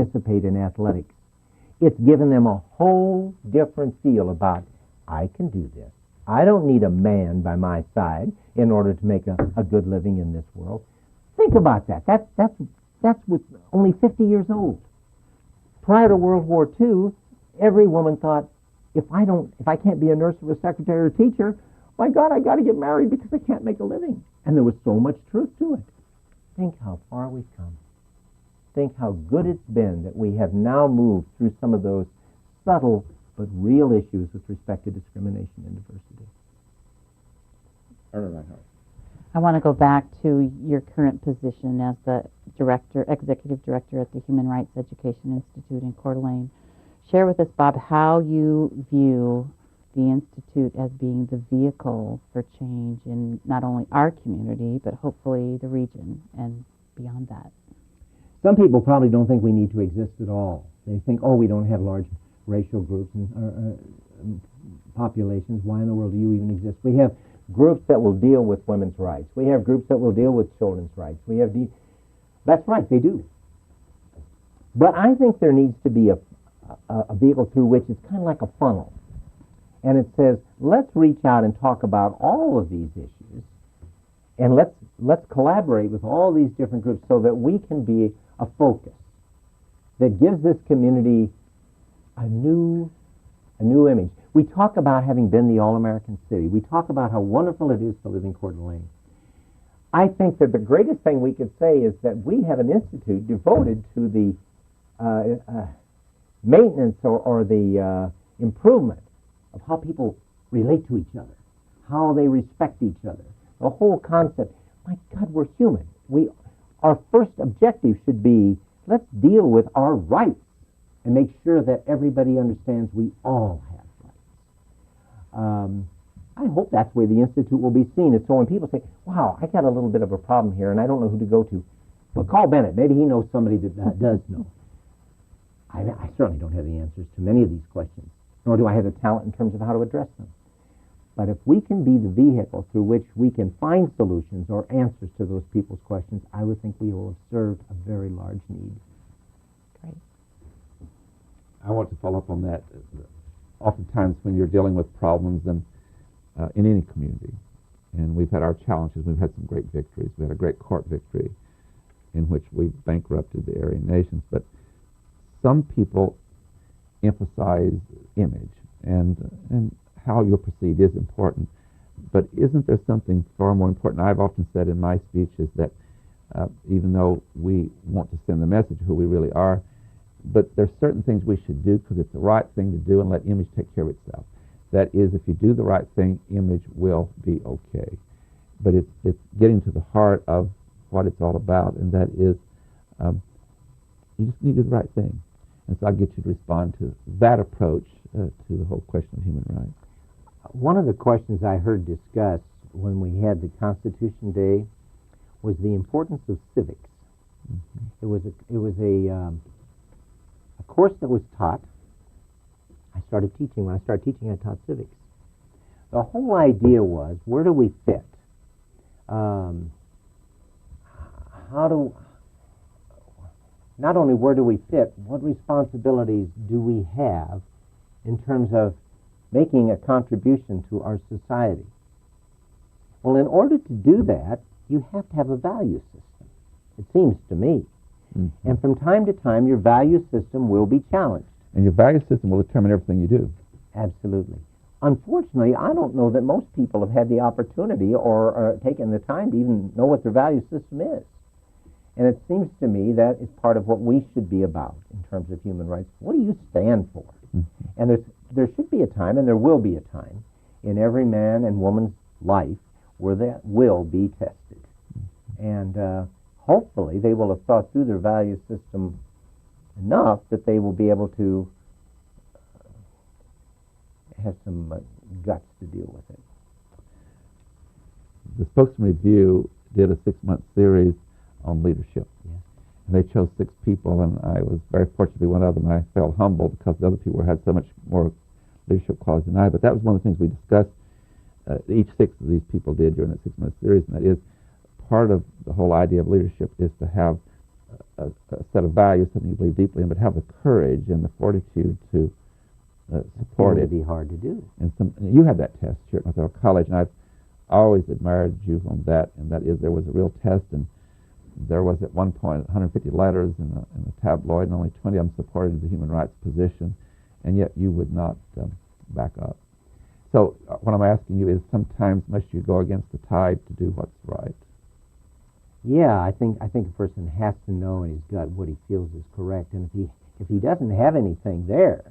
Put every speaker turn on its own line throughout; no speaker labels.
participate in athletics. It's given them a whole different feel about, I can do this. I don't need a man by my side in order to make a good living in this world. Think about that. That's with only 50 years old. Prior to World War II, every woman thought, if I can't be a nurse or a secretary or a teacher, my God, I got to get married because I can't make a living. And there was so much truth to it. Think how far we've come. Think how good it's been that we have now moved through some of those subtle but real issues with respect to discrimination and diversity.
I want to go back to your current position as the executive director at the Human Rights Education Institute in Coeur d'Alene. Share with us, Bob, how you view the Institute as being the vehicle for change in not only our community, but hopefully the region and beyond that.
Some people probably don't think we need to exist at all. They think, we don't have large racial groups and populations. Why in the world do you even exist? We have groups that will deal with women's rights. We have groups that will deal with children's rights. That's right, they do. But I think there needs to be a vehicle through which it's kind of like a funnel. And it says, let's reach out and talk about all of these issues, and let's collaborate with all these different groups so that we can be a focus that gives this community a new image. We talk about having been the All-American City. We talk about how wonderful it is to live in Coeur d'Alene. I think that the greatest thing we could say is that we have an institute devoted to the maintenance or the improvement of how people relate to each other, how they respect each other. The whole concept, my God, we're human. Our first objective should be, let's deal with our rights and make sure that everybody understands we all have rights. I hope that's the way the Institute will be seen. And so when people say, wow, I got a little bit of a problem here and I don't know who to go to, well, call Bennett. Maybe he knows somebody that does know. I certainly don't have the answers to many of these questions, nor do I have the talent in terms of how to address them. But if we can be the vehicle through which we can find solutions or answers to those people's questions, I would think we will have served a very large need.
Great.
I want to follow up on that. Oftentimes when you're dealing with problems in any community, and we've had our challenges, we've had some great victories. We had a great court victory in which we bankrupted the Aryan nations, but some people emphasize image, and how you're perceived is important. But isn't there something far more important? I've often said in my speeches that even though we want to send the message of who we really are, but there's certain things we should do because it's the right thing to do and let image take care of itself. That is, if you do the right thing, image will be okay. But it's getting to the heart of what it's all about, and that is you just need to do the right thing. And so I'll get you to respond to that approach to the whole question of human rights.
One of the questions I heard discussed when we had the Constitution Day was the importance of civics. Mm-hmm. It was a course that was taught. I started teaching. When I started teaching, I taught civics. The whole idea was, where do we fit? Not only where do we fit, what responsibilities do we have in terms of making a contribution to our society? Well, in order to do that, you have to have a value system, it seems to me. Mm-hmm. And from time to time, your value system will be challenged.
And your value system will determine everything you do.
Absolutely. Unfortunately, I don't know that most people have had the opportunity or taken the time to even know what their value system is. And it seems to me that is part of what we should be about in terms of human rights. What do you stand for? Mm-hmm. And there should be a time, and there will be a time, in every man and woman's life where that will be tested. Mm-hmm. And hopefully they will have thought through their value system enough that they will be able to have some guts to deal with it.
The Spokesman Review did a 6-month series on leadership.
Yes.
And they chose 6 people, and I was very fortunate to be one of them. I felt humbled because the other people had so much more leadership qualities than I. But that was one of the things we discussed. Each 6 of these people did during that 6-month series, and that is part of the whole idea of leadership is to have a set of values, something you believe deeply in, but have the courage and the fortitude to support
It
it.
would be hard to do.
And you had that test here at North College, and I've always admired you on that, and that is there was a real test, and there was at one point 150 letters in a tabloid, and only 20 of them supported the human rights position, and yet you would not back up. So what I'm asking you is, sometimes must you go against the tide to do what's right?
Yeah, I think a person has to know in his gut what he feels is correct, and if he doesn't have anything there,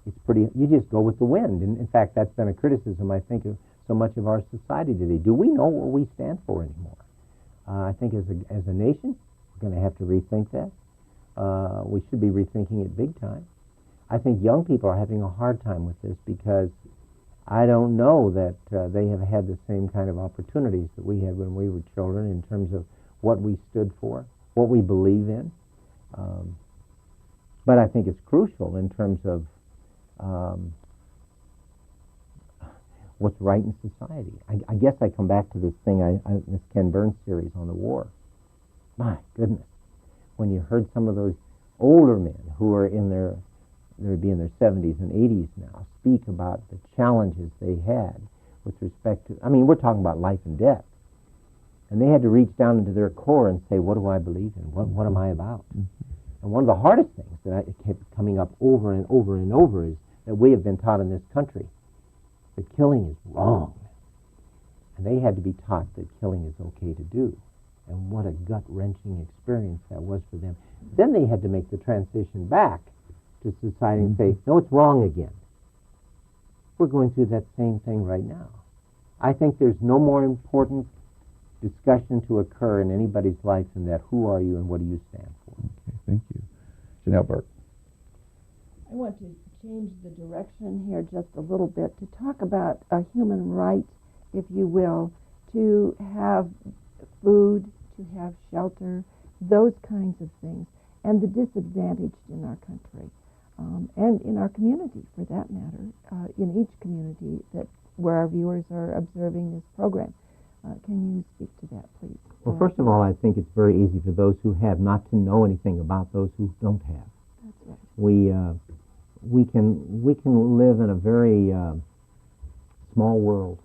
it's pretty. You just go with the wind. And in fact, that's been a criticism, I think, of so much of our society today. Do we know what we stand for anymore? I think as a nation, we're going to have to rethink that. We should be rethinking it big time. I think young people are having a hard time with this because I don't know that they have had the same kind of opportunities that we had when we were children in terms of what we stood for, what we believe in. But I think it's crucial in terms of what's right in society. I guess I come back to this thing, this Ken Burns series on the war. My goodness, when you heard some of those older men who are they'd be in their 70s and 80s now, speak about the challenges they had with respect to, I mean, we're talking about life and death. And they had to reach down into their core and say, what do I believe in? What am I about? Mm-hmm. And one of the hardest things that kept coming up over and over and over is that we have been taught in this country that killing is wrong. And they had to be taught that killing is okay to do. And what a gut-wrenching experience that was for them. Then they had to make the transition back to society and say, no, it's wrong again. We're going through that same thing right now. I think there's no more important discussion to occur in anybody's life than that. Who are you and what do you stand for?
Okay, thank you. Janelle Burke.
I want to change the direction here just a little bit to talk about a human right, if you will, to have food, to have shelter, those kinds of things, and the disadvantaged in our country, and in our community, for that matter, in each community where our viewers are observing this program. Can you speak to that, please?
Well, first of all, I think it's very easy for those who have not to know anything about those who don't have.
That's right.
We can live in a very small world.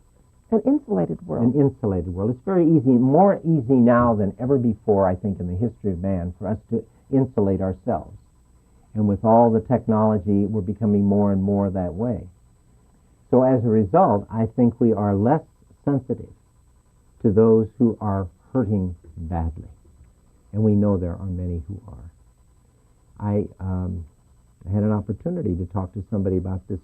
An insulated world.
An insulated world. It's very easy, more easy now than ever before, I think, in the history of man, for us to insulate ourselves. And with all the technology, we're becoming more and more that way. So as a result, I think we are less sensitive to those who are hurting badly. And we know there are many who are. I had an opportunity to talk to somebody about the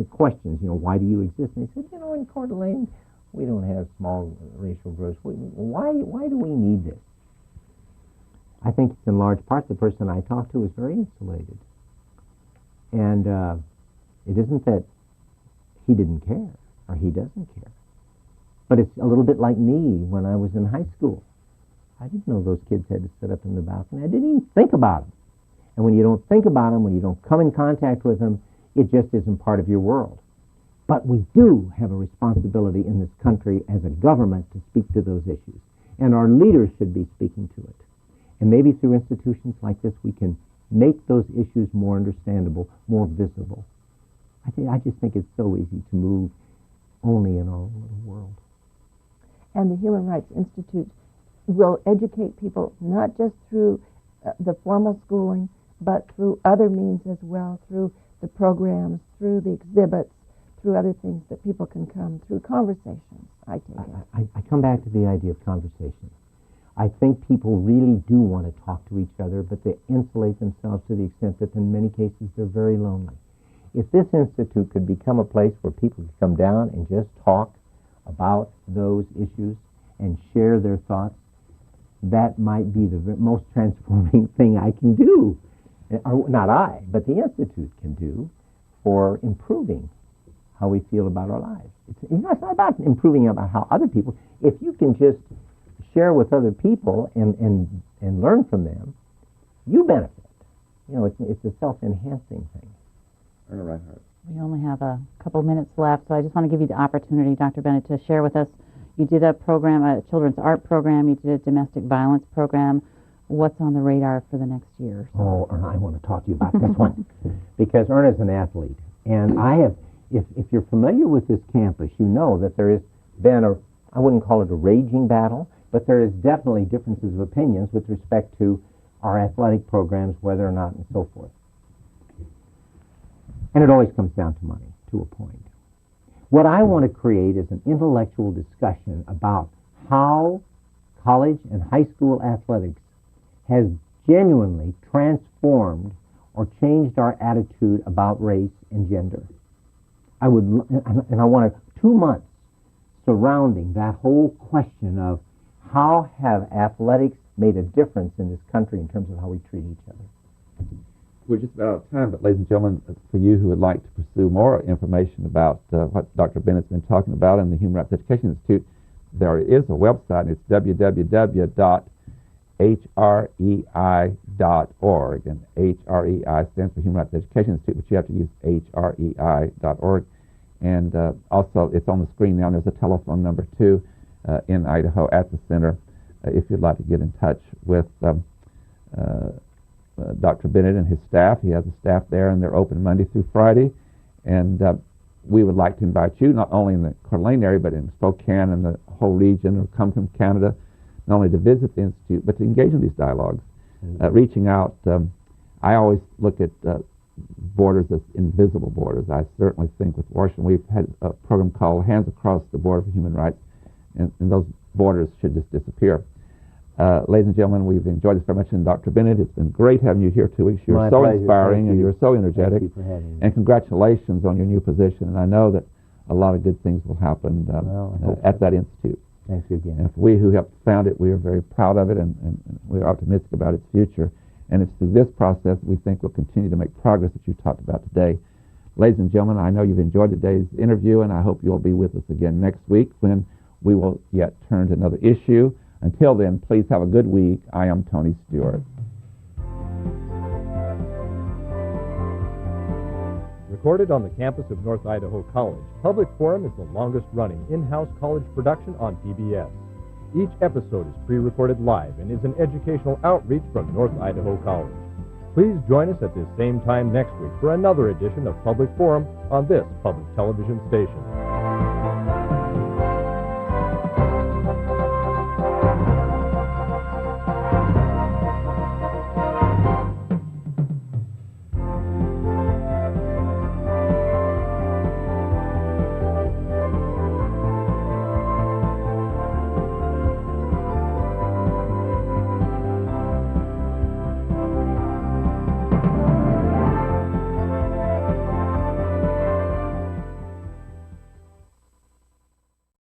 questions, why do you exist? And they said, in Coeur d'Alene, we don't have small racial groups. Why do we need this? I think it's in large part the person I talked to is very insulated. And it isn't that he didn't care or he doesn't care. But it's a little bit like me when I was in high school. I didn't know those kids had to sit up in the balcony. I didn't even think about them. And when you don't think about them, when you don't come in contact with them, it just isn't part of your world. But we do have a responsibility in this country as a government to speak to those issues. And our leaders should be speaking to it. And maybe through institutions like this, we can make those issues more understandable, more visible. I just think it's so easy to move only in our little world.
And the Human Rights Institute will educate people not just through the formal schooling, but through other means as well, through the programs, through the exhibits, through other things that people can come through conversations, I take it.
I come back to the idea of conversation. I think people really do want to talk to each other, but they insulate themselves to the extent that in many cases they're very lonely. If this institute could become a place where people could come down and just talk about those issues and share their thoughts, that might be the most transforming thing I can do. Or not I, but the Institute can do for improving how we feel about our lives. It's not about improving about how other people, if you can just share with other people and learn from them, you benefit. It's a self-enhancing thing.
Erna Reinhardt.
We only have a couple minutes left, so I just want to give you the opportunity, Dr. Bennett, to share with us. You did a program, a children's art program. You did a domestic violence program. what's on the radar for the next year or so?
Oh, Erna, I want to talk to you about this one because Erna's an athlete, and I have. If you're familiar with this campus, you know that there has been I wouldn't call it a raging battle, but there is definitely differences of opinions with respect to our athletic programs, whether or not, and so forth. And it always comes down to money, to a point. What I want to create is an intellectual discussion about how college and high school athletics has genuinely transformed or changed our attitude about race and gender. I want 2 months surrounding that whole question of how have athletics made a difference in this country in terms of how we treat each other.
We're just about out of time, but ladies and gentlemen, for you who would like to pursue more information about what Dr. Bennett's been talking about in the Human Rights Education Institute, there is a website, and it's www.hrei.org, and HREI stands for Human Rights Education Institute, but you have to use hrei.org, and also it's on the screen now, and there's a telephone number too in Idaho at the center if you'd like to get in touch with Dr. Bennett and his staff. He has a staff there, and they're open Monday through Friday, and we would like to invite you, not only in the Coeur d'Alene area, but in Spokane and the whole region, or come from Canada, not only to visit the Institute, but to engage in these dialogues. Reaching out, I always look at borders as invisible borders. I certainly think with Washington, we've had a program called Hands Across the Border for Human Rights, and those borders should just disappear. Ladies and gentlemen, we've enjoyed this very much, and Dr. Bennett, it's been great having you here 2 weeks. You're
My
so
pleasure.
inspiring,
Thank
and
you.
you're so energetic.
Thank you for having me.
And congratulations on your new position. And I know that a lot of good things will happen
Well, I hope
at
so.
that institute.
Thanks again.
And for we who helped found it, we are very proud of it, and we're optimistic about its future. And it's through this process we think we'll continue to make progress that you talked about today. Ladies and gentlemen, I know you've enjoyed today's interview, and I hope you'll be with us again next week when we will yet turn to another issue. Until then, please have a good week. I am Tony Stewart.
Recorded on the campus of North Idaho College, Public Forum is the longest-running in-house college production on PBS. Each episode is pre-recorded live and is an educational outreach from North Idaho College. Please join us at this same time next week for another edition of Public Forum on this public television station.